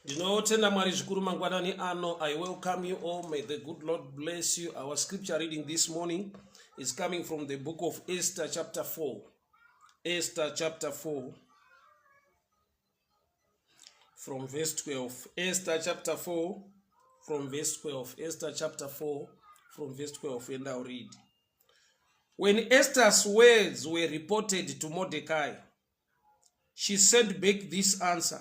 Ndinotenda Mwari zvikuru mangwanani ano. I welcome you all. May the good Lord bless you. Our scripture reading this morning is coming from the book of Esther chapter 4. Esther chapter 4 from verse 12. Esther chapter 4 from verse 12. Esther chapter 4 from verse 12, and I'll read. When Esther's words were reported to Mordecai, she sent back this answer.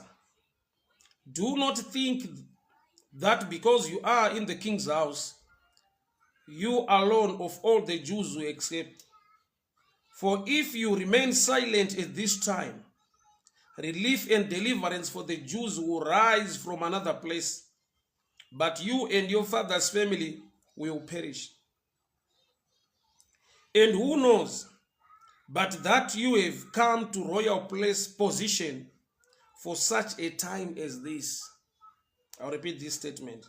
Do not think that because you are in the king's house, you alone of all the Jews will accept. For if you remain silent at this time, relief and deliverance for the Jews will rise from another place, but you and your father's family will perish. And who knows but that you have come to royal position for such a time as this. I'll repeat this statement.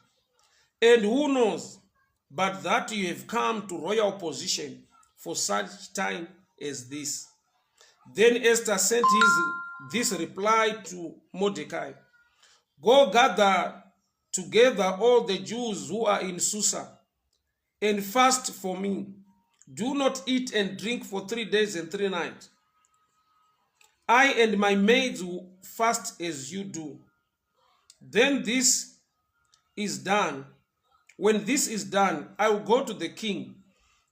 And who knows but that you have come to royal position for such time as this. Then Esther sent this reply to Mordecai. Go gather together all the Jews who are in Susa and fast for me. Do not eat and drink for 3 days and 3 nights. I and my maids will fast as you do. Then this is done. When this is done, I will go to the king,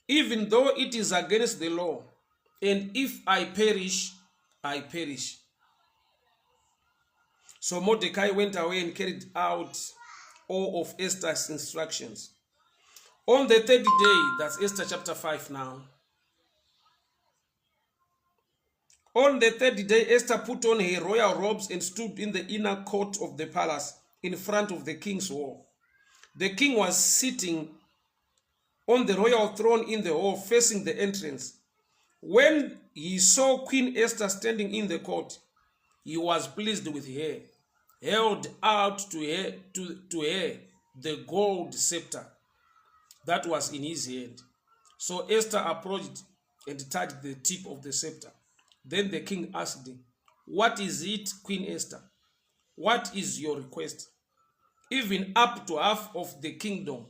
even though it is against the law. And if I perish, I perish. So Mordecai went away and carried out all of Esther's instructions. On the 3rd day, that's Esther chapter 5 now. On the 3rd day, Esther put on her royal robes and stood in the inner court of the palace in front of the king's hall. The king was sitting on the royal throne in the hall facing the entrance. When he saw Queen Esther standing in the court, he was pleased with her, held out to her the gold scepter that was in his hand. So Esther approached and touched the tip of the scepter. Then the king asked, "What is it, Queen Esther? What is your request? Even up to half of the kingdom,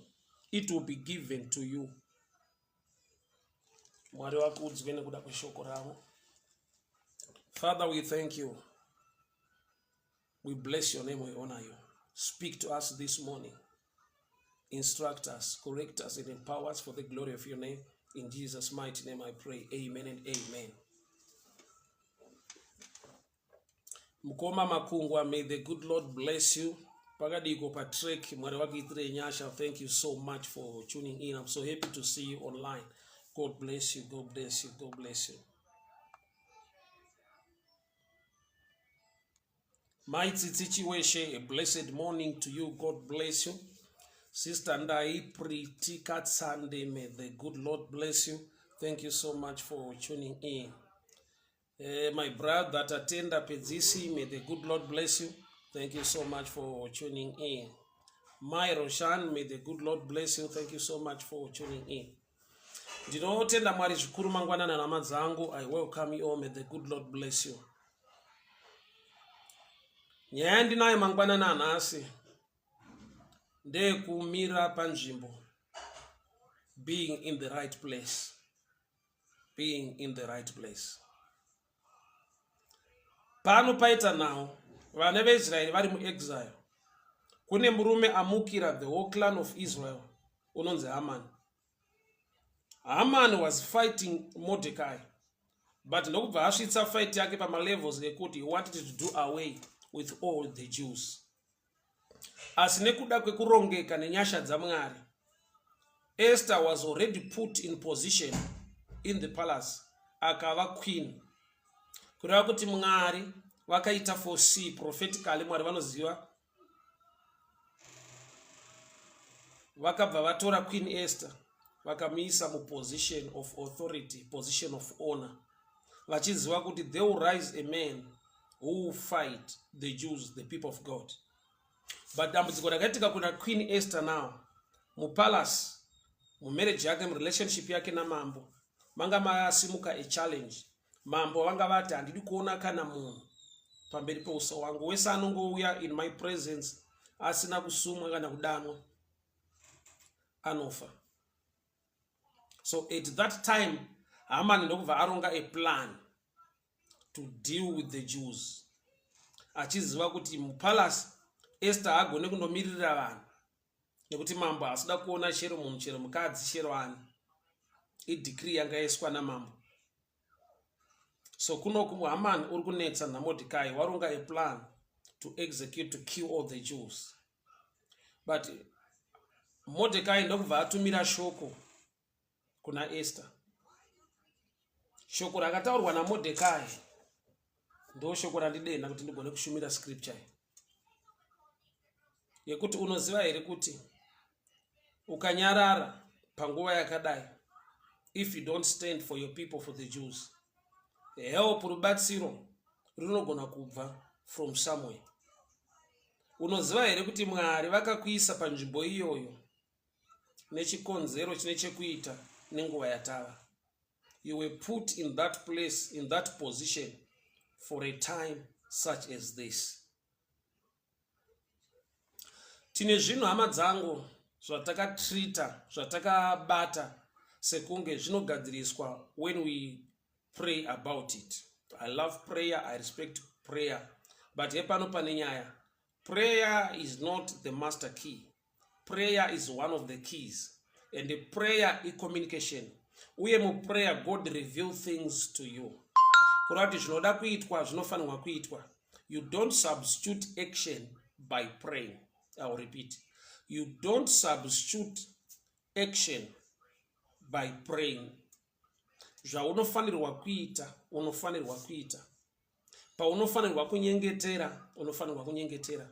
it will be given to you." Father, we thank you. We bless your name, we honor you. Speak to us this morning. Instruct us, correct us, and empower us for the glory of your name. In Jesus' mighty name I pray. Amen and amen. Mukoma Makungwa, may the good Lord bless you. Pagadiko Patrick, Mwarawagitire Nyasha, thank you so much for tuning in. I'm so happy to see you online. God bless you, God bless you, God bless you. Mighty Tichiweshe, a blessed morning to you. God bless you. Sister Ndai Pritikat Sunday, may the good Lord bless you. Thank you so much for tuning in. My brother that attend Pedzisi, may the good Lord bless you. Thank you so much for tuning in. My Roshan, may the good Lord bless you. Thank you so much for tuning in. Ndinotenda Mwari zvikuru mangwana na nama zangu. I welcome you all. May the good Lord bless you. Nyandi naye mangwana na nasi. Nde kumira panjimbo. Being in the right place. Being in the right place. Pano paita now. Vana veIsraeri vari muexile. Kune murume amukira the whole clan of Israel. Unonzi Haman. Haman was fighting Mordecai. But ndokubva asvitsa fight yake pamalevels ekuti he wanted to do away with all the Jews. Asi nekuda kwekurongeka nenyasha dzaMwari, Esther was already put in position in the palace. Akava queen. Kureva kuti Mwari vakaita foresee prophetically. Mwari vanoziva. Vakabva vatora Queen Esther vakamisa mu position of authority, position of honor. Vachiziva kuti they will rise a man who will fight the Jews, the people of God. But dambudziko rakaitika kuna Queen Esther now mu palace, mu marriage yake, mu relationship yake na mambo, manga masimuka a challenge. Mambo vanga vati handidi kuona kana munhu pamberi peuso wangu. Wese anongouya in my presence asina kusumwa kana kudamwa anofa. So at that time Haman ndokubva aronga a plan to deal with the Jews, achiziva kuti mupalace Esther agone kundomirira vanhu nekuti mambo asida kuona chero munhu chero mukadzi chero ani, idecree yanga yaiswa namambo. So kunoku Haman uri kunetsa naMordecai waronga a plan to execute, to kill all the Jews. But Mordecai ndokubva atumira shoko kuna Esther. Shoko rakataurwa naMordecai ndo shoko randidenda kuti ndigone kushumira scripture yekuti unoziva here kuti ukanyarara panguva yakadai, if you don't stand for your people, for the Jews, help rubatsiro runogona kubva from somewhere. Unoziva here kuti Mwari vakakuisa panzvimbo iyoyo nechikonzero chine chekuita nenguva yatava. You were put in that place, in that position for a time such as this. Tine zvinhu hama dzangu zvatakatreata, zvatakabata sekunge zvinogadziriswa when we pray about it. I love prayer, I respect prayer, but hepano pane nyaya. Prayer is not the master key. Prayer is one of the keys, and the prayer is communication. Uye mu prayer God reveal things to you. Kurati zvinoda kuitwa zvinofanirwa kuitwa. You don't substitute action by praying. I will repeat. You don't substitute action by praying. Zvaunofanirwa kuita, unofanirwa kuita. Paunofanirwa kunyengetera, unofanirwa kunyengetera.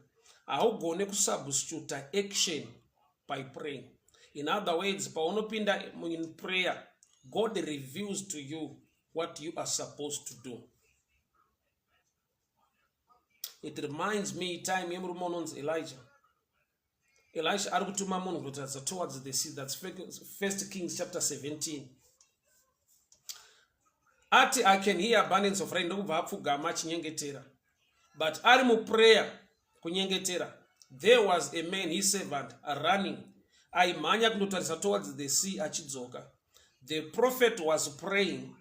Haugone kusubstitute action by praying. In other words, paunopinda in prayer, God reveals to you what you are supposed to do. It reminds me time yemurumonon's Elijah. Elisha arikutuma munhu kutoratidza towards the sea. That's 1 Kings chapter 17. Ati I can hear abundance of rain, ndokubva apfugama achinyengetera. But ari mu prayer kunyengetera, there was a man, his servant, running. Aimhanya kundotarisa towards the sea achidzoka. The prophet was praying,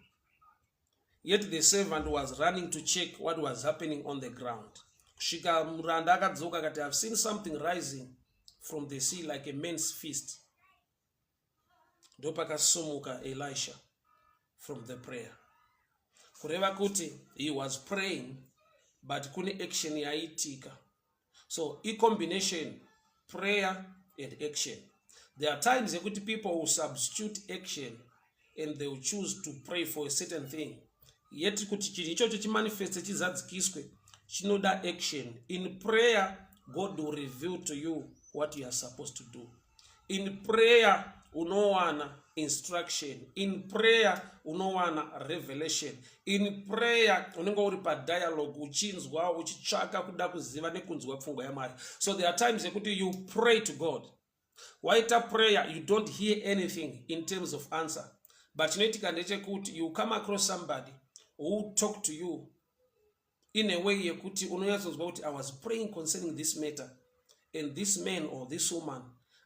yet the servant was running to check what was happening on the ground. Kusvika muranda akadzoka akati, I've seen something rising from the sea like a man's fist. Ndopakasumuka Elisha from the prayer. Kureva kuti he was praying, but kune action yaitika. So a combination, prayer and action. There are times that people will substitute action and they will choose to pray for a certain thing. Yet kuti chichocho chimanifeste chizadzikiswe chinoda action. In prayer, God will reveal to you what you are supposed to do. In prayer, unowana instruction. In prayer, unowana revelation. In prayer, unenge uri pa dialogue uchinzwa uchitsvaka kuda kuziva nekunzwa pfungwa yaMwari. So there are times that you pray to God. Waita prayer, you don't hear anything in terms of answer. But you come across somebody who talk to you in a way I was praying concerning this matter, and this man or this woman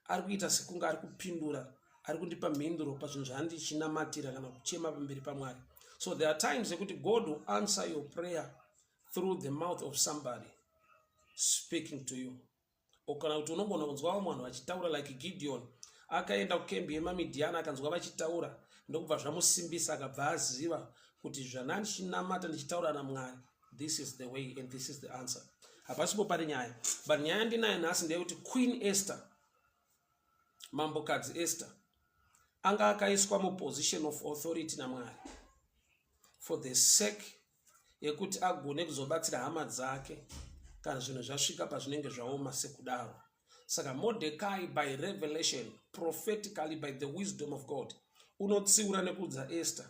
arikuita sekunga arikupindura, arikundipa mhinduro pazvinhu zvandichinamatirira kana kuchema pamberi paMwari. So there are times that God will answer your prayer through the mouth of somebody speaking to you. Okana kuti unogona kunzwa munhu achitaura like Gideon akaenda kukembi yemaMidhiani akanzwa vachitaura ndokubva zvamusimbisa akabva aziva kuti zvanandichinamata ndichitaura naMwari, this is the way and this is the answer. Hapasipo pari nyaya, but nyaya ndinayo nhasi ndeyekuti Queen Esther, mambokadzi Esther, anga akaiswa mu position of authority naMwari for the sake yekuti agone kuzobatsira hama dzake kana zvinhu zvasvika pazvinenge zvaoma sekudaro. Saka Mordecai, by revelation, prophetically, by the wisdom of God, unotsiura nekudza Esther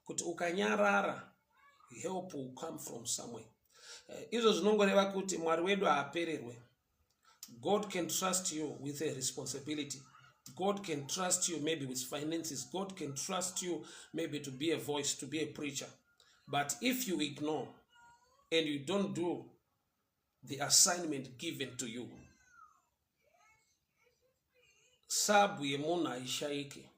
kuti ukanyarara, help will come from somewhere. Izvo zvinongoreva kuti Mwari wedu haapererwe. God can trust you with a responsibility. God can trust you maybe with finances. God can trust you maybe to be a voice, to be a preacher. But if you ignore and you don't do the assignment given to you, sabu yemunhu haishaike.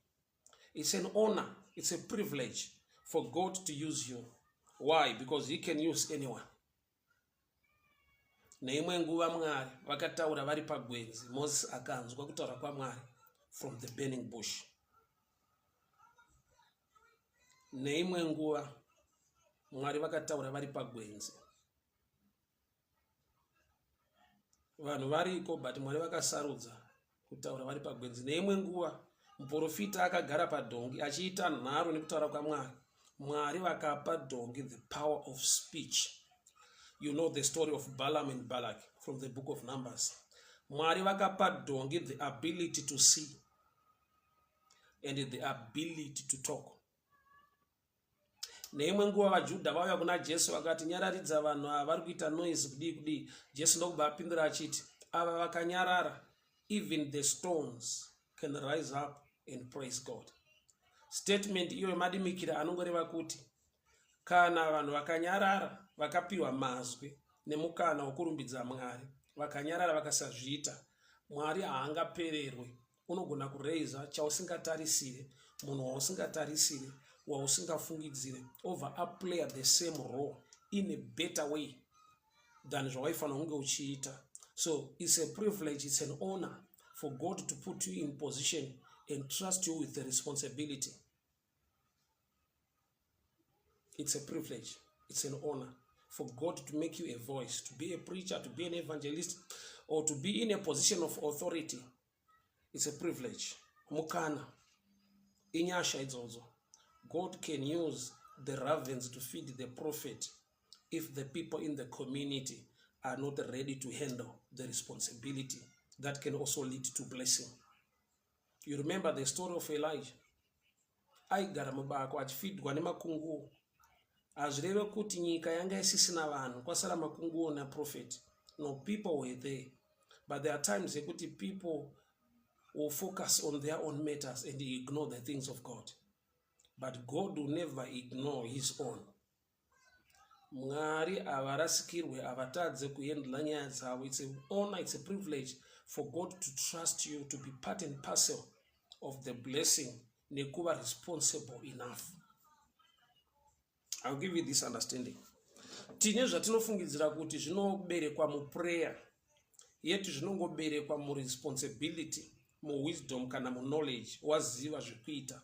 It's an honor, it's a privilege for God to use you. Why? Because he can use anyone. Neimwe nguva Mwari vakataura vari pagwenzi, Moses akanzwa kutaura kwaMwari from the burning bush. Neimwe nguva Mwari vakataura vari pagwenzi. Vanhu variko but Mwari vakasarudza kutaura vari pagwenzi. Neimwe nguva muprofita akagara padhongi achiita nharo nekutaura kwaMwari. Mwari vakapa dhongi the power of speech. You know the story of Balaam and Balak from the book of Numbers. Mwari vakapa dhongi the ability to see and the ability to talk. Neimwe nguva vaJudha vauya kuna Jesu vakati, nyararidza vanhu ava vari kuita noise kudii kudii. Jesu ndokubva apindura achiti, ava vakanyarara, even the stones can rise up and praise God. Statement iyo yemadimikira anongoreva kuti kana vanhu vakanyarara vakapiwa mazwi nemukana wokurumbidza Mwari, vakanyarara vakasazviita, Mwari haangapererwe. Unogona kureiza chausingatarisire, munhu wausingatarisire, wausingafungidzire, over a player the same role in a better way than zvawaifanira kunge uchiita. So it's a privilege, it's an honor for God to put you in position and trust you with the responsibility. It's a privilege, it's an honor for God to make you a voice, to be a preacher, to be an evangelist, or to be in a position of authority. It's a privilege. Mukana, inyasha idzodzo. God can use the ravens to feed the prophet if the people in the community are not ready to handle the responsibility that can also lead to blessing. You remember the story of Elijah. Aigara mubako achifidwa nemakunguo. Azvireve kuti nyika yanga isisina vanhu, kwasara makunguo na prophet. No, people were there. But there are times yekuti people will focus on their own matters and ignore the things of God. But God will never ignore his own. Mwari avarasikirwe avatadze kuendla nyaya dzavo. It's an honor, it's a privilege for God to trust you to be part and parcel of the blessing nekuva responsible enough. I'll give you this understanding. Tine zvatinofungidzira kuti zvinoberekwa muprayer yetu, zvinongoberekwa muresponsibility, muwisdom kana knowledge, waziva zvekuita.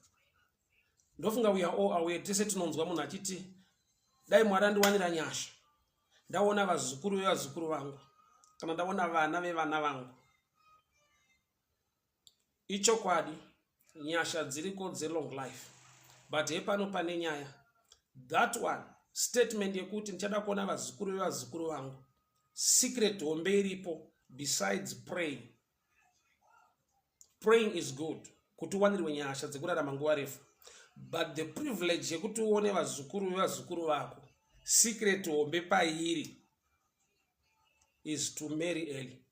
Ndofunga we are all aware, tese tinonzwa munhu achiti dai Mwari andiwanira nyasha, ndaona vazukuru vevazukuru vangu, kana ndaona vana vevana vangu. Ichokwadi, nyasha dziriko dze-long life. But hepano pane nyaya, that one, statement yekuti ndichada kuona vazukuru vevazukuru vangu, secret hombe iripo besides praying. Praying is good, kuti uwanirwe nyasha dzekurarama nguva refu. But the privilege yekuti uone vazukuru vevazukuru vako, secret hombe pairi, is to marry early.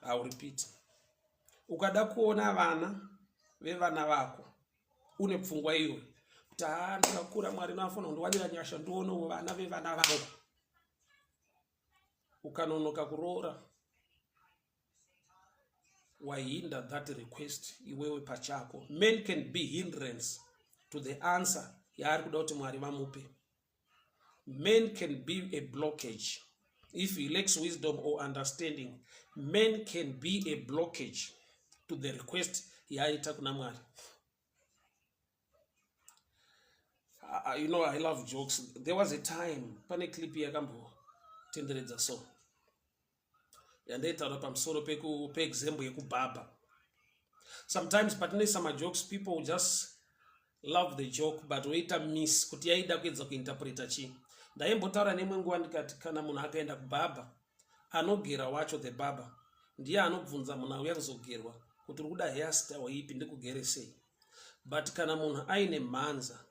I will repeat. Ukada kuona vana vevana vako, une pfungwa iwe kuti ndakura Mwari nafuna ndiwanira nyasha ndione vana vevana vangu, ukanonoka kuroora, wahinda that request iwewe pachako. Men can be hindrance to the answer yaari kuda kuti Mwari vamupe. Men can be a blockage. If he lacks wisdom or understanding, men can be a blockage to the request yaaita kuna Mwari. You know, I love jokes. There was a time, pane clip yakambo tenderedza so. Yandaitaura pamusoro pe-example yekubhaba. Sometimes patinoisa majokes, people just love the joke, but waita miss kuti yaida kuedza kuinterpreta chii. Ndaimbotaura nemwe nguva ndikati kana munhu akaenda kubhaba, anogera wacho the baba ndiye anobvunza munhu auya kuzogerwa kuti uri kuda hairstyle ipi ndikugere sei. But kana munhu aine mhanza,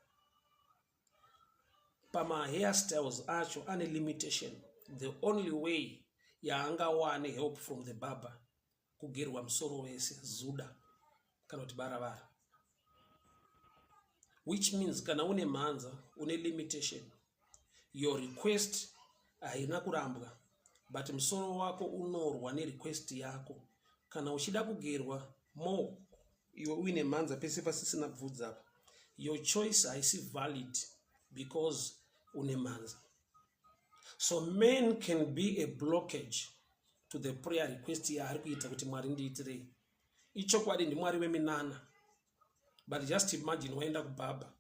pama hairstyles acho ane limitation. The only way yaangawane help from the barber kugerwa musoro wese zuda kana kuti baravara, which means kana une mhanza une limitation, your request haina kurambwa, but musoro wako unorwa ne request yako kana uchida kugerwa more iwe uine mhanza pese pasisina bvudzi apa, your choice haisi valid because une mhanza. So men can be a blockage to the prayer request yaari kuita kuti Mwari ndiitirei. Ichokwadi ndiMwari weminana, but just imagine waenda kubaba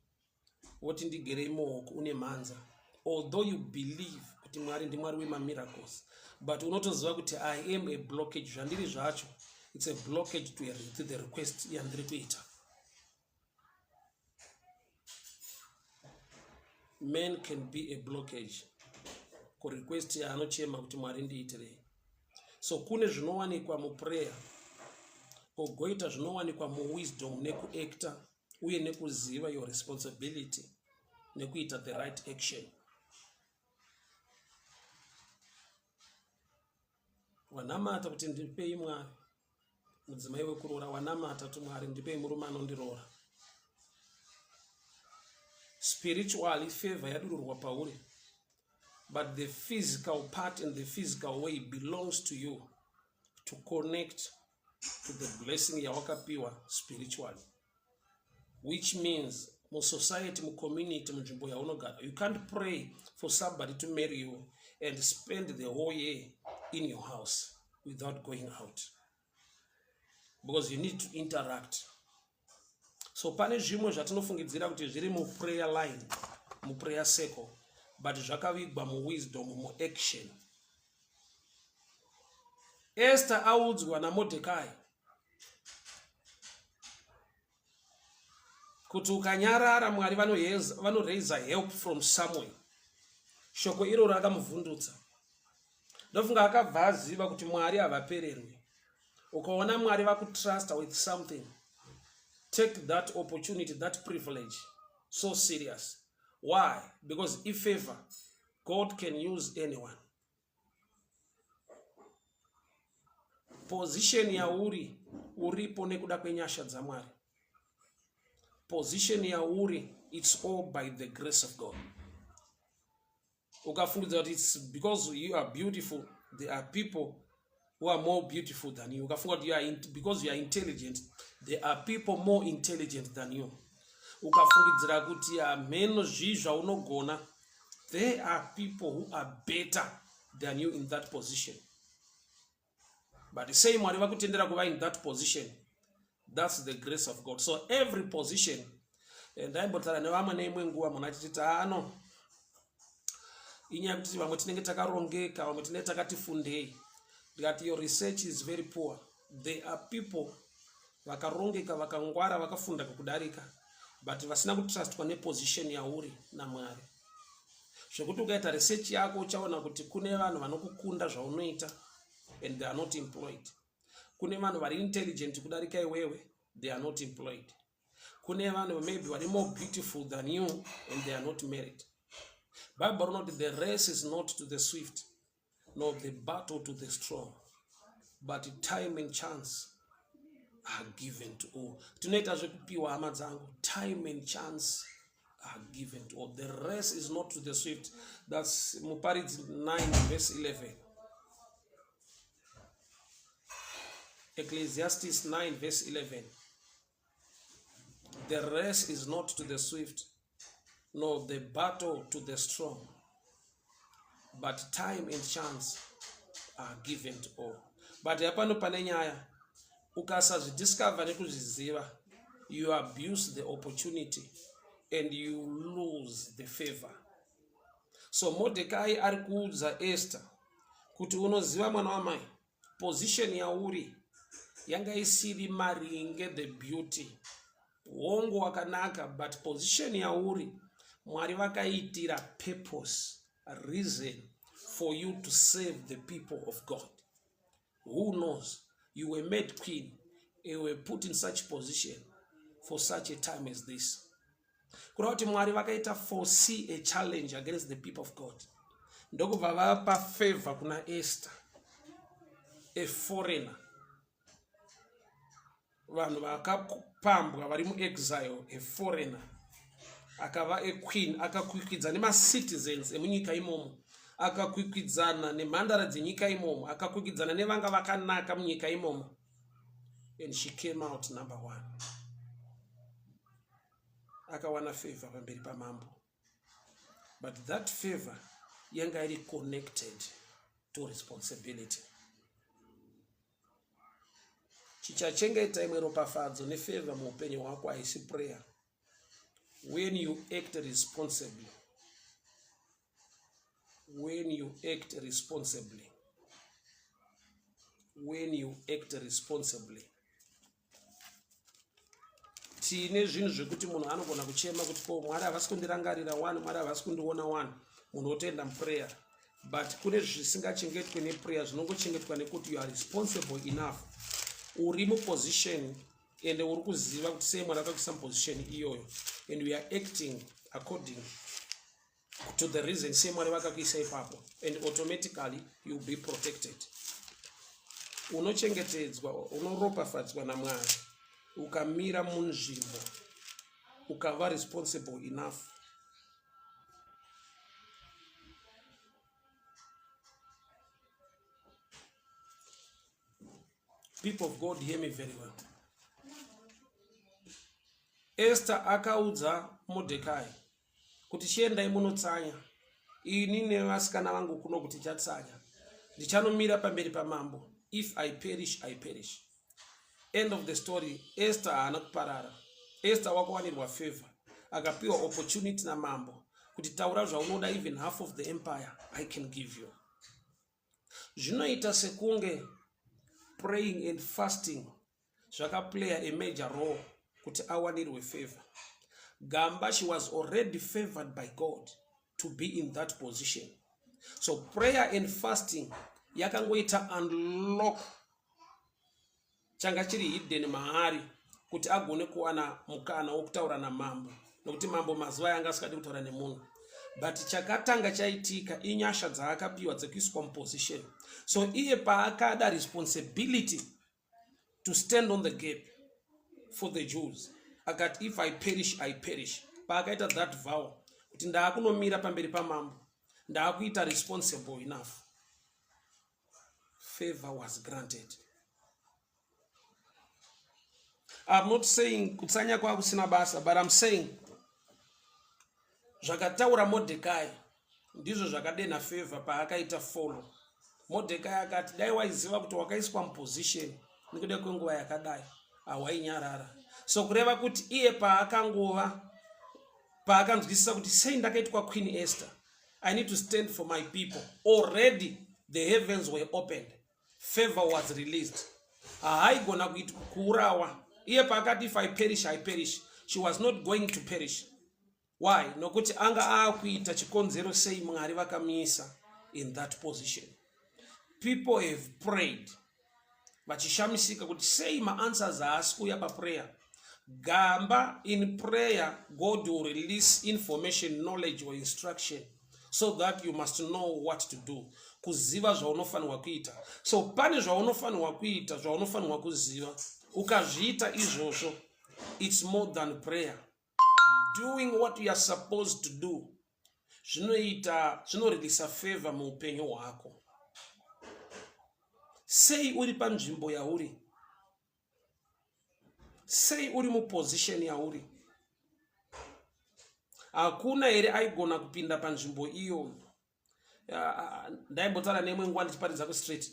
woti ndigerei muoko une mhanza, although you believe kuti Mwari ndiMwari wemamiracles, but unotoziva kuti I am a blockage. Zvandiri zvacho, it's a blockage to the request yandiri kuita. Men can be a blockage ku request yaanochema kuti Mwari ndiitirei. So kune zvinowanikwa muprayer, kugoita zvinowanikwa muwisdom nekuacta uye nekuziva your responsibility nekuita the right action. Wanamata kuti ndipei Mwari mudzimai wekuroora, wanamata kuti Mwari ndipei murume anondiroora. Spiritually favor yadururwa pauri, but the physical part and the physical way belongs to you to connect to the blessing yawakapiwa spiritually, which means mu society, mu community, mu nzvimbo yaunogara, you can't pray for somebody to marry you and spend the whole year in your house without going out, because you need to interact. So pane zvimwe zvatinofungidzira kuti zviri mu prayer line, mu prayer circle, but zvakavigwa mu wisdom, mu action. Esther audzwa naMordecai kuti ukanyarara Mwari vanoraise help from somewhere. Shoko iro rakamuvhundutsa. Ndofunga akabva aziva kuti Mwari havapererwi. Ukaona Mwari vakutrusta with something, take that opportunity, that privilege so serious. Why? Because if favor, God can use anyone. Position ya uripo nekuda kwenyasha dza Mwari. Position ya it's all by the grace of God. Ukafungidza kuti it's because you are beautiful, there are people who are more beautiful than you. Ukafunga kuti because you are intelligent, there are people more intelligent than you. Ukafungidzira kuti ameno zvezva unogona, there are people who are better than you in that position. But the same Mwari vakutendera kuva in that position, that's the grace of God. So every position, and aimbotara nevamwe neimwe nguva munhu achiti ano inyaya kuti vamwe tinenge takarongeka, vamwe tinenge takati fundei, ndikati your research is very poor. There are people vakarongeka, vakangwara, vakafunda kukudarika, but vasina kutrustwa neposition yauri naMwari. Zvekuti ukaita research yako uchaona kuti kune vanhu vanokukunda zvaunoita and they are not employed. Kune vanhu vari intelligent kudarika iwewe, they are not employed. Kune vanhu maybe vari more beautiful than you and they are not married. Bible note the race is not to the swift, nor the battle to the strong, but time and chance are given to all. Tunaita zvekupiwa hama dzangu, time and chance are given to all. The race is not to the swift. That's Muparidzi 9 verse 11. Ecclesiastes 9 verse 11. The race is not to the swift, nor the battle to the strong, but time and chance are given to all. But hapano pane nyaya, ukasazvidiscover nekuzviziva, you abuse the opportunity and you lose the favor. So Mordecai ari kuudza Esther kuti unoziva mwana wamai, position yauri yanga isiri maringe the beauty, hongo wakanaka, but position yauri Mwari vakaitira purpose, a reason for you to save the people of God. Who knows? You were made queen, you were put in such position for such a time as this. Kuda kuti Mwari vakaita foresee a challenge against the people of God. Ndokubva vapa favor kuna Esther, a foreigner. Vanhu vakapambwa vari muexile, a foreigner. Akava a queen, akakwikwidza nemacitizens emunyika imomo, akakwikwidza nemhandara dzenyika imomo, akakwikwidza nevanga vakanaka munyika imomo. and she came out number 1. Akawana favor pamberi pamambo. But that favor yanga iri connected to responsibility. Chichachengeta imwe ropafadzo nefavor muupenyu hwako haisi prayer. When you act responsibly, when you act responsibly, when you act responsibly, tine zvinhu zvekuti munhu anogona kuchema kuti ko Mwari havasi kundirangarira 1, Mwari havasi kundiona 1, munhu otoenda muprayer. But kune zvisingachengetwe neprayer zvinongochengetwa nekuti you are responsible enough. Uri muposition and uri kuziva kuti sei Mwari akakuisa muposition iyoyo, and we are acting according to the reason sei Mwari vakakuisa ipapo, and automatically you will be protected. Unochengetedzwa, unoropafadzwa naMwari ukamira munzvimbo ukava responsible enough. People of God, hear me very well. Esther akaudza Mordecai kuti chiendai munotsanya, ini nevasikana vangu kuno kuti chatsanya, ndichanomira pamberi pamambo. If I perish, I perish. End of the story. Esther haana kuparara. Esther wakawanirwa favor, akapiwa opportunity namambo kuti taura zvaunoda, even half of the empire I can give you. Zvinoita sekunge praying and fasting zvakaplay a major role kuti awanirwe favor. Gamba, she was already favored by God to be in that position. So prayer and fasting yakangoita unlock changa chiri hidden mahari kuti agone kuwana mukana wokutaura namambo, nokuti mambo mazuva yanga asikadi kutaura nemunhu. But chakatanga chaitika inyasha dzaakapiwa dzekuiswa muposition. So iye paakada responsibility to stand on the gap for the Jews, akati if I perish, I perish. Paakaita that vow kuti ndaakunomira pamberi pamambo, ndaakuita responsible enough, favor was granted. I'm not saying kutsanya kwa kusina basa, but I'm saying zvakataura Mordecai ndizvo zvakadena favor paakaita follow. Mordecai akati dai waiziva kuti wakaiswa muposition nekuda kwenguva yakadai hawainyarara. So kureva kuti iye paakanzwisisa kuti sei ndakaitwa Queen Esther, I need to stand for my people. Already the heavens were opened, favor was released. Haigona kuurawa. Iye paakati if I perish, I perish, she was not going to perish. Why? Nokuti anga akuita chikonzero sei Mwari vakamisa in that position. People have prayed, vachishamisika kuti sei ma-answers haasi kuuya paprayer. Gamba, in prayer God will release information, knowledge or instruction so that you must know what to do. Kuziva zvaunofanirwa kuita. So pane zvaunofanirwa kuita, zvaunofanirwa kuziva. Ukazviita izvozvo, it's more than prayer. Doing what you are supposed to do zvinoreleasa favor muupenyu hwako. Sei uri panzvimbo yauri, sei uri muposition yauri, hakuna here aigona kupinda panzvimbo iyo. Ndaimbotaura nemwe nguva ndichiparidza kustraight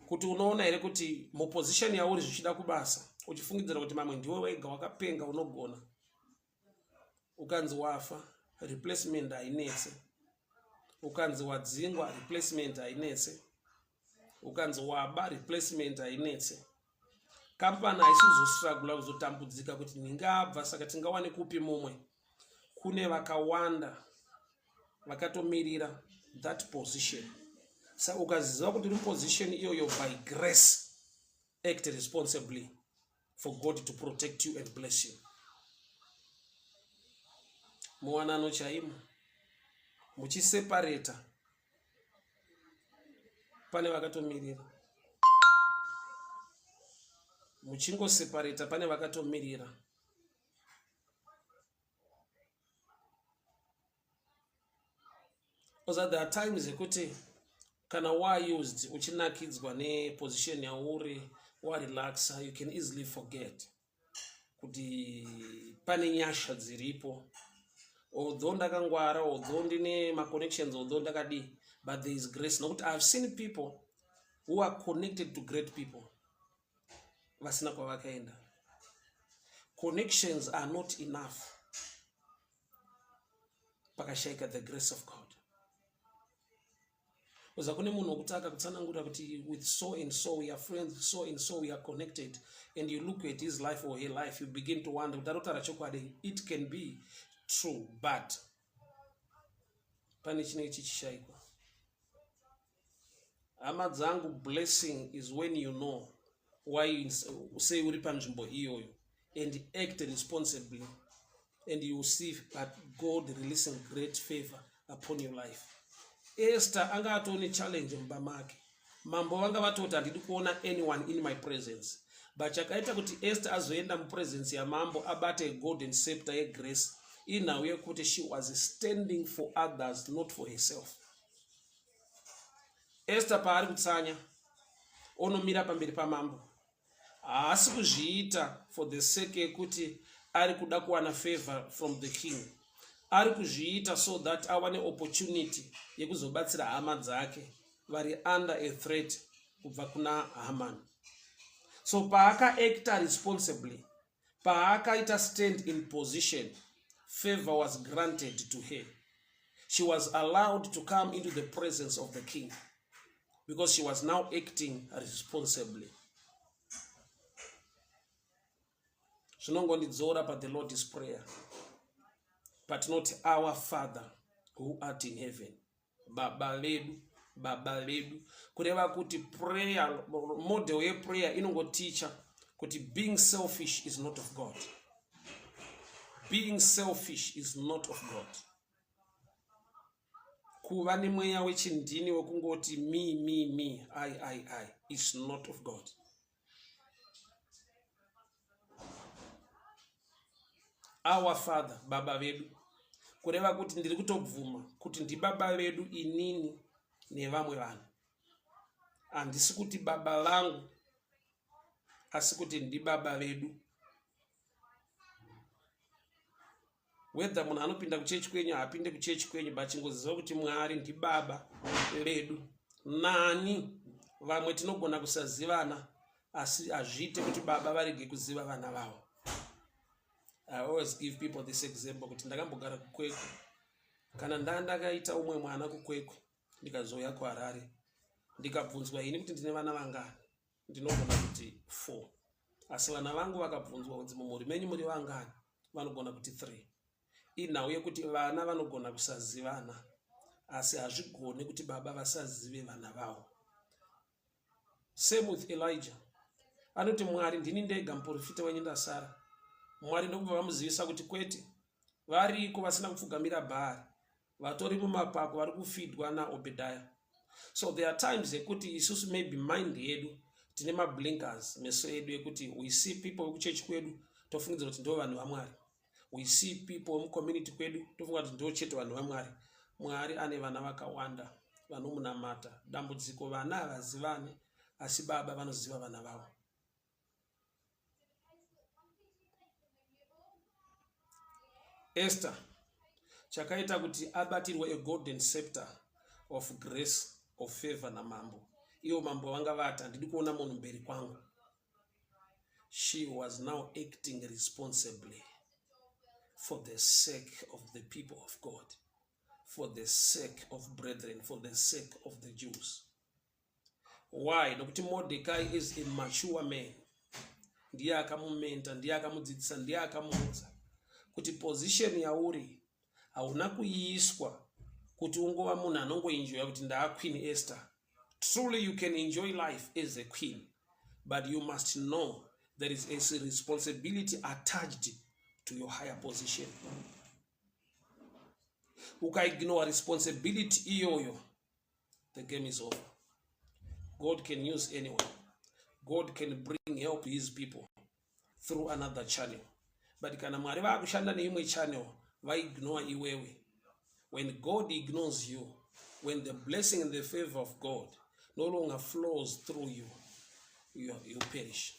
kuti unoona here kuti muposition yauri zvichida kubasa uchifungidzira kuti mamwe ndiwe wega wakapenga unogona, ukanzi wafa replacement hainetse, ukanzi wadzingwa replacement hainetse, ukanzi waba replacement hainetse. Kampani haisizostruggle kuzotambudzika kuti ndingabva, saka tingawane kupi mumwe. Kune vakawanda vakatomirira that position. Saka ukaziva kuti uri position iyoyo by grace, act responsibly for God to protect you and bless you. Muwanano chaimo muchiseparata pane vakatomirira, muchingoseparata pane vakatomirira. Because there are times ekuti kana waused uchinakidzwa neposition yauri, warelaxa, you can easily forget kuti pane nyasha dziripo, although ndakangwara, although ndine ma-connections, although ndakadi, but there is grace. Nokuti I've seen people who are connected to great people vasina kwavakaenda. Connections are not enough pakashaika the grace of God. Uza kune munhu wokutaka kutsanangura kuti with so and so we are friends, so and so we are connected, and you look at his life or her life, you begin to wonder, it can be true, but pane chinenge chichishaikwa. Hama dzangu, blessing is when you know why you say uri panzvimbo iyoyo and act responsibly, and you see that God releasing great favor upon your life. Esther anga atone challenge mbamake. Mambo vanga vatoti handidi kuona anyone in my presence. But chakaita kuti Esther azoenda mu presence ya mambo abate a golden scepter ye grace. Inauye kuti she was standing for others, not for herself. Esther paari kutsanya onomira pamberi pamambo. Haasi kuzviita for the sake yekuti ari kuda kuwana favor from the king. Ari kuzviita so that awane opportunity yekuzobatsira hama dzake vari under a threat kubva kuna Haman. So paaka acta responsibly, paakaita stand in position, favor was granted to her. She was allowed to come into the presence of the king because she was now acting responsibly. Zvinongonidzora pa the Lord's prayer, but not our Father who art in heaven. Baba ledu, Baba ledu. Kureva kuti prayer, model ye prayer inongoticha kuti being selfish is not of God. Being selfish is not of God. Kuva nemweya wechindini wekungoti me, I, is not of God. Our Father, Baba vedu. Kureva kuti ndiri kutobvuma kuti ndi baba vedu inini nevamwe vanhu. Handisi kuti baba vangu, asi kuti ndi baba vedu. Whether munhu anopinda kuchechi kwenyu apinde kuchechi kwenyu, but chingoziva kuti Mwari ndi baba vedu. Nani vamwe tinogona kusazivana, asi azviite kuti baba varege kuziva vana vavo. I always give people this example kuti ndakambogara kukwekwe. Kana ndakaita umwe mwana kukwekwe, ndikazouya kuHarare, ndikabvunzwa ini kuti ndine vana vangani, ndinogona kuti 4. Asi vana vangu vakabvunzwa kuti mumhuri menyu muri vangani, vanogona kuti 3. Inhauye kuti vana vanogona kusazivana, asi hazvigone kuti baba vasazive vana vavo. Same with Elijah. Anoti Mwari, ndini ndega muprofita wenyu ndasara. Mwari ndokubva vamuzivisa kuti kwete, variko vasina kupfugamira Bhaari, vatori mumapako vari kufidwa naObhedhaya. So there are times yekuti isusu maybe mind yedu tine mablinkers meso yedu yekuti we see people wekuchechi kwedu tofungidzira kuti ndo vanhu vaMwari. We see people mucommunity kwedu tofunga kuti ndo chete vanhu vaMwari. Mwari ane vana vakawanda vanomunamata. Dambudziko vana havazivane, asi baba vanoziva vana vavo. Esther chakaita kuti abatirwe a golden scepter of grace, of favor na mambo. Iyo mambo vanga vata ndidi kuona munhu mberi kwangu. She was now acting responsibly for the sake of the people of God, for the sake of brethren, for the sake of the Jews. Why? Nokuti Mordecai is a mature man. Ndiye akamumenta, ndiye akamudzidzisa, ndiye akamuudza kuti position yauri hauna kuiswa kuti ungova munhu anongoenjoya kuti ndaa Queen Esther. Truly you can enjoy life as a queen, but you must know there is a responsibility attached to your higher position. Ukaignore responsibility iyoyo, the game is over. God can use anyone. God can bring help to his people through another channel. But kana Mwari vakushanda neimwe channel, vaignore iwewe. When God ignores you, when the blessing and the favor of God no longer flows through you, you perish.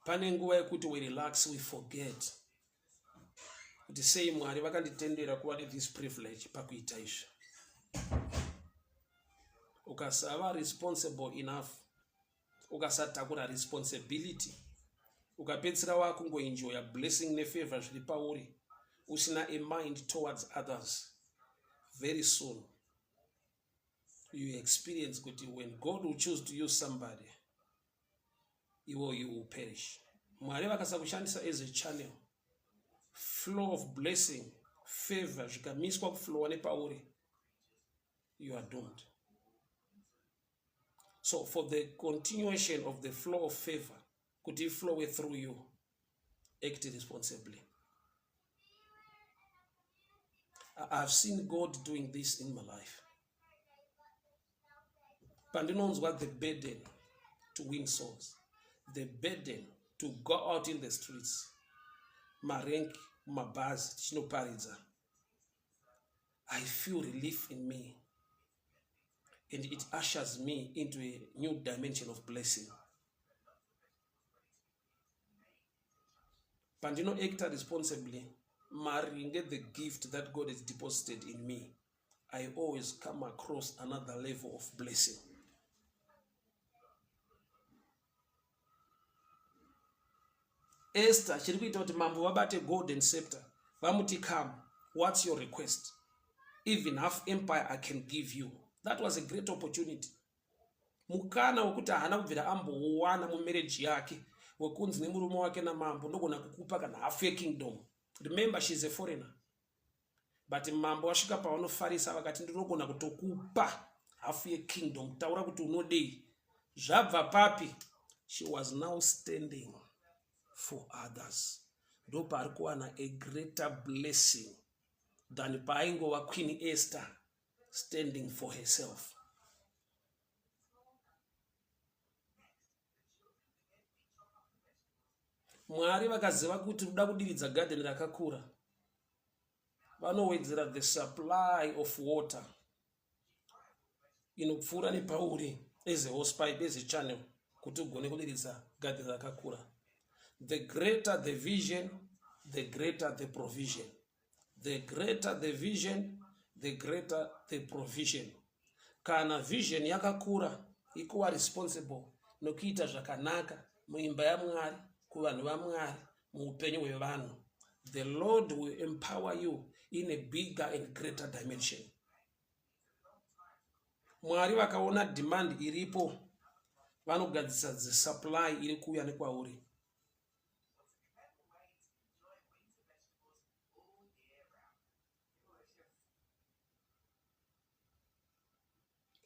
Pane nguva yekuti we relax, we forget kuti sei Mwari vakanditendera kuva this privilege pakuita izvi. Ukasava responsible enough, ukasatakura responsibility, ukapedzisira wakungoenjoya blessing nefavor zviri pauri usina a mind towards others, very soon you experience kuti when God will choose to use somebody, you will perish. Mwari vakasakushandisa as a channel, flow of blessing, favor zvikamiswa kuflowa nepauri, you are doomed. So for the continuation of the flow of favor, could it flow through you, act responsibly. I've seen God doing this in my life. Pandinonzwa the burden to win souls, the burden to go out in the streets, marenk, mabaz, chinoparidza. I feel relief in me, and it ushers me into a new dimension of blessing. Pandino acta responsibly, maringe the gift that God has deposited in me, I always come across another level of blessing. Esther, chiri kuita kuti mambo vabate golden scepter, vamuti come, what's your request? Even half empire I can give you. That was a great opportunity. Mukana wekuti hana kubvira ambouwana mumarriage yake, wekunzi nemurume wake namambo ndogona kukupa kana half a kingdom. Remember, she's a foreigner. But mambo wasvika pavanofarisa vakati ndinogona kutokupa half a kingdom, taura kuti unodei. Zvabva papi, she was now standing for others. Ndo pari kuwana a greater blessing than paaingova Queen Esther standing for herself. Mwari vakaziva kuti ruda kudiridza garden rakakura, vanowedzera the supply of water inopfuura nepauri as a hosepipe, as a channel, kuti ugone kudiridza garden rakakura. The greater the vision, the greater the provision. The greater the vision, the greater the provision. Kana vision yakakura, ikuwa responsible nokuita zvakanaka muimba yaMwari, kuvanhu vaMwari, muupenyu hwevanhu, the Lord will empower you in a bigger and greater dimension. Mwari vakaona demand iripo, vanogadzisa the supply iri kuuya nekwauri.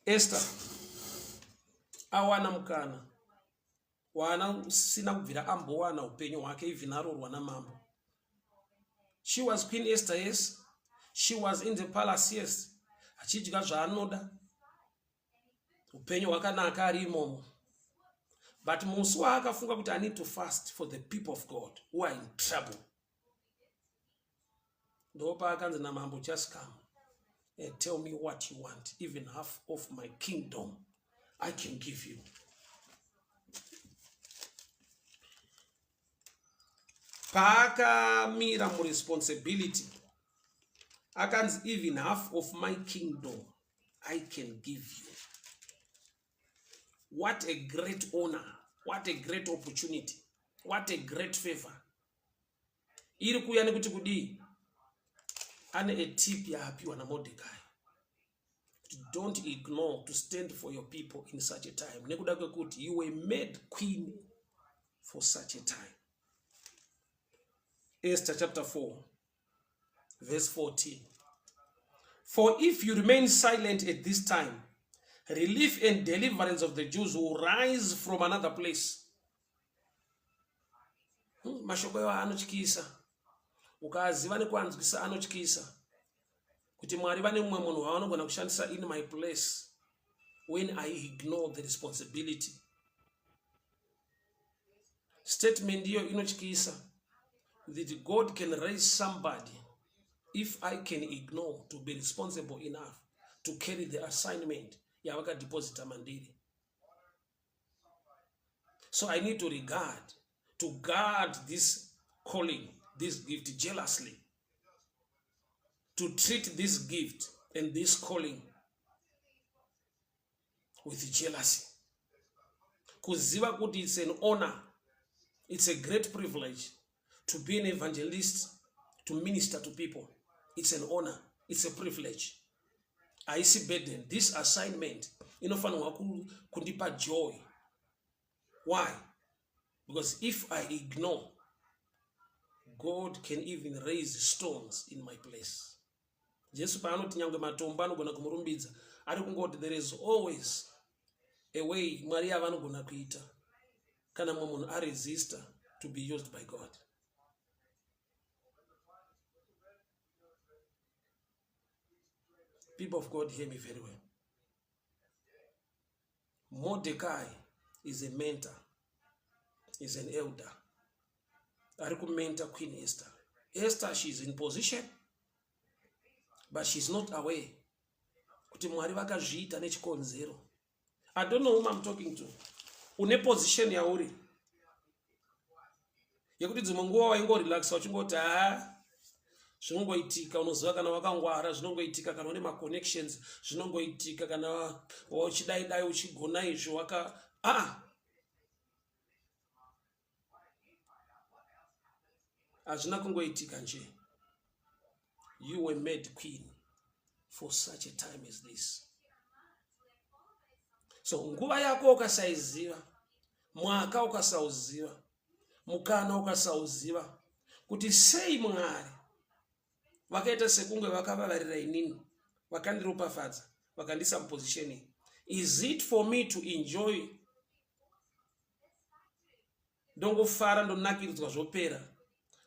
Esther awana mukana wana sina kubvira ambowana upenyu hwake even arorwa namambo. She was Queen Esther, yes. She was in the palace, yes. Achidya zvaanoda, upenyu hwakanaka ari imomo. But musi waakafunga kuti I need to fast for the people of God who are in trouble, ndopa akanzi namambo, just come and tell me what you want. Even half of my kingdom I can give you. Paakamira muresponsibility, akanzi even half of my kingdom I can give you. What a great honor, what a great opportunity, what a great favor. Iri kuya nekuti kudii, ane a tip yaapiwa na Mordecai. Don't ignore to stand for your people in such a time. Nekuda kwekuti you were made queen for such a time. Esther chapter 4, verse 14. For if you remain silent at this time, relief and deliverance of the Jews will rise from another place. Mashoko yo anotyisa. Ukaziva nekuanzwisa anotyisa. Kuti Mwari vane mumwe munhu wavanogona kushandisa in my place when I ignore the responsibility. Statement iyo inotyisa. That God can raise somebody if I can ignore to be responsible enough to carry the assignment yavakadeposita mandiri. So I need to guard this calling, this gift jealously, to treat this gift and this calling with jealousy. Kuziva kuti it's an honor, it's a great privilege to be an evangelist, to minister to people. It's an honor, it's a privilege. I see burden. This assignment, inofanwa kundipa joy. Why? Because if I ignore, God can even raise stones in my place. Jesu paanoti nyangwe matombo anogona kumurumbidza, ari kungoti there is always a way Mwari avanogona kuita kana munhu aresista to be used by God. People of God, hear me very well. Mordecai is a mentor, is an elder. Ari mentor Queen Esther. Esther, she's in position, but she's not aware. Kuti Mwari vakazviita nechikonzero. I don't know whom I'm talking to. Une position yauri. Yekuti dzimwe nguva waingorelaxa uchingoti zvinongoitika, unoziva kana wakangwara, zvinongoitika kana une maconnections, zvinongoitika kana uchidai uchigona izvo waka hazvina kungoitika nje. You were made queen for such a time as this. So nguva yako ukasaiziva, mwaka ukasauziva, mukana ukasauziva, kuti sei Mwari vakaita sekunge vakavavarira inini, vakandiropafadza, vakandisa muposition. Is it for me to enjoy? Ndongofara ndonakiridzwa zvopera.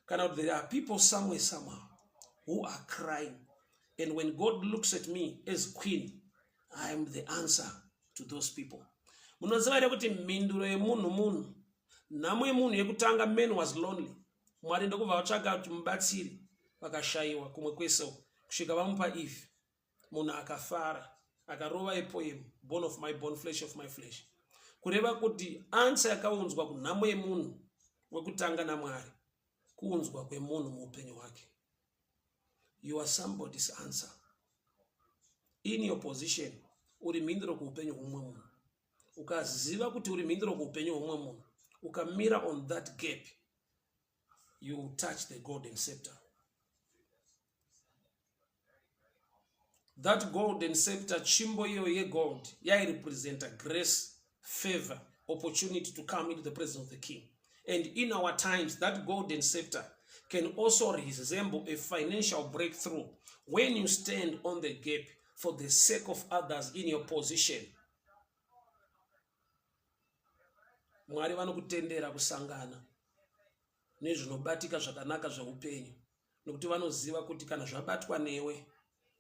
Kana there are people somewhere somehow who are crying, and when God looks at me as queen, I am the answer to those people. Munoziva here kuti mhinduro yemunhu nhamo yemunhu yekutanga, man was lonely. Mwari ndokubva vatsvaga kuti mubatsiri, vakashayiwa kumwe kwese kusvika vamupa Eve. Munhu akafara, akarova a poem, bone of my bone, flesh of my flesh, kureva kuti answer yakaunzwa kunhamo yemunhu wekutanga naMwari kuunzwa kwemunhu muupenyu hwake. You are somebody's answer. In your position, uri mhinduro kuupenyu humwe munhu. Ukaziva kuti uri mhinduro kuupenyu humwe munhu, ukamira on that gap, you will touch the golden scepter. That golden scepter, chimbo iyo ye gold, represents grace, favor, opportunity to come into the presence of the king. And in our times, that golden scepter can also resemble a financial breakthrough when you stand on the gap for the sake of others in your position. Mwari vanokutendera kusangana nezvinobatika zvakanaka zveupenyu, nokuti vanoziva kuti kana zvabatwa newe,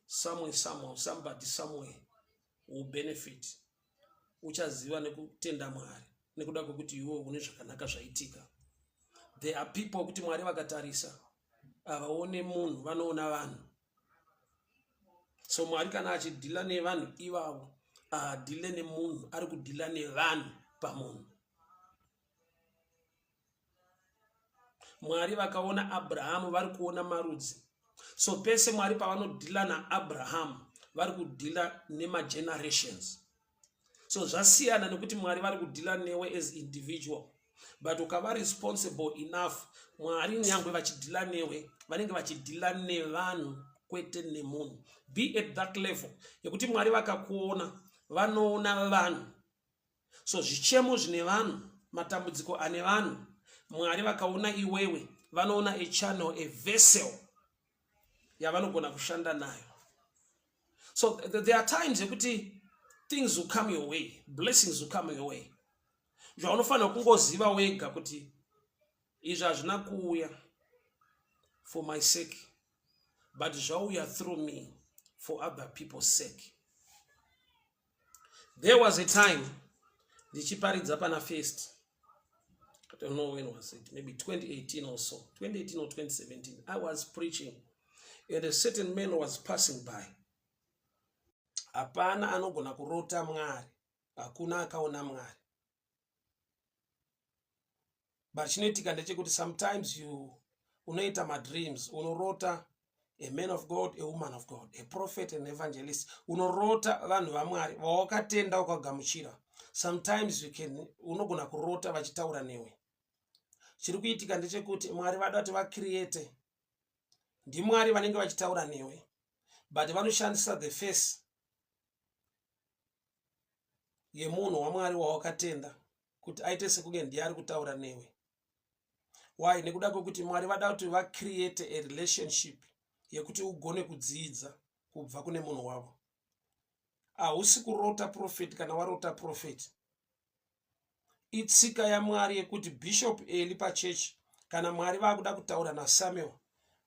somehow, somebody somewhere will benefit. Uchaziva nekutenda Mwari nekuda kwekuti iwe une zvakanaka zvaitika. There are people kuti Mwari vakatarisa avaone munhu, vanoona vanhu. So Mwari kana achidhila nevanhu ivavo, ahadhile nemunhu, ari kudhila nevanhu pamunhu. Mwari vakaona Abrahamu, vari kuona marudzi. So pese Mwari pavanodhila naAbrahamu, vari kudhila nemagenerations. So zvasiyana nekuti Mwari vari kudhila newe as individual. But ukava responsible enough, Mwari nyangwe vachidhila newe, vanenge vachidhila nevanhu kwete nemunhu. Be at that level yekuti Mwari vakakuona, vanoona vanhu. So zvichemo zvine vanhu, matambudziko ane vanhu, Mwari vakaona iwewe, vanoona a channel, a vessel yavanogona kushanda nayo. So there are times yekuti things will come your way, blessings will come your way. Zvaunofanira kungoziva wega kuti izvi hazvina kuuya for my sake, but zvauya through me for other people's sake. There was a time, ndichiparidza pana first, I don't know when was it, maybe 2018 or so, 2018 or 2017, I was preaching and a certain man was passing by. hapana anogona kurota Mwari, hakuna akaona Mwari. But chinoitika ndechekuti sometimes unoita madreams, unorota a man of God, a woman of God, a prophet, an evangelist. Unorota vanhu vaMwari vawakatenda ukagamuchira. Sometimes unogona kurota vachitaura newe. Chiri kuitika ndechekuti Mwari vada kuti vacreate, ndiMwari vanenge vachitaura newe, but vanoshandisa the face yemunhu waMwari wawakatenda kuti aite sekunge ndiye ari kutaura newe. Why? Nekuda kwekuti Mwari vada kuti vacreate a relationship yekuti ugone kudzidza kubva kune munhu wavo. Hausi kurota prophet kana warota prophet. Itsika yaMwari yekuti Bishop Eli pachechi kana Mwari vakuda kutaura naSamuel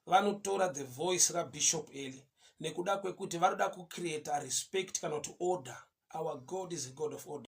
vanotora the voice raBishop Eli nekuda kwekuti varoda kucreate a respect kana kuti order. Our God is a God of order.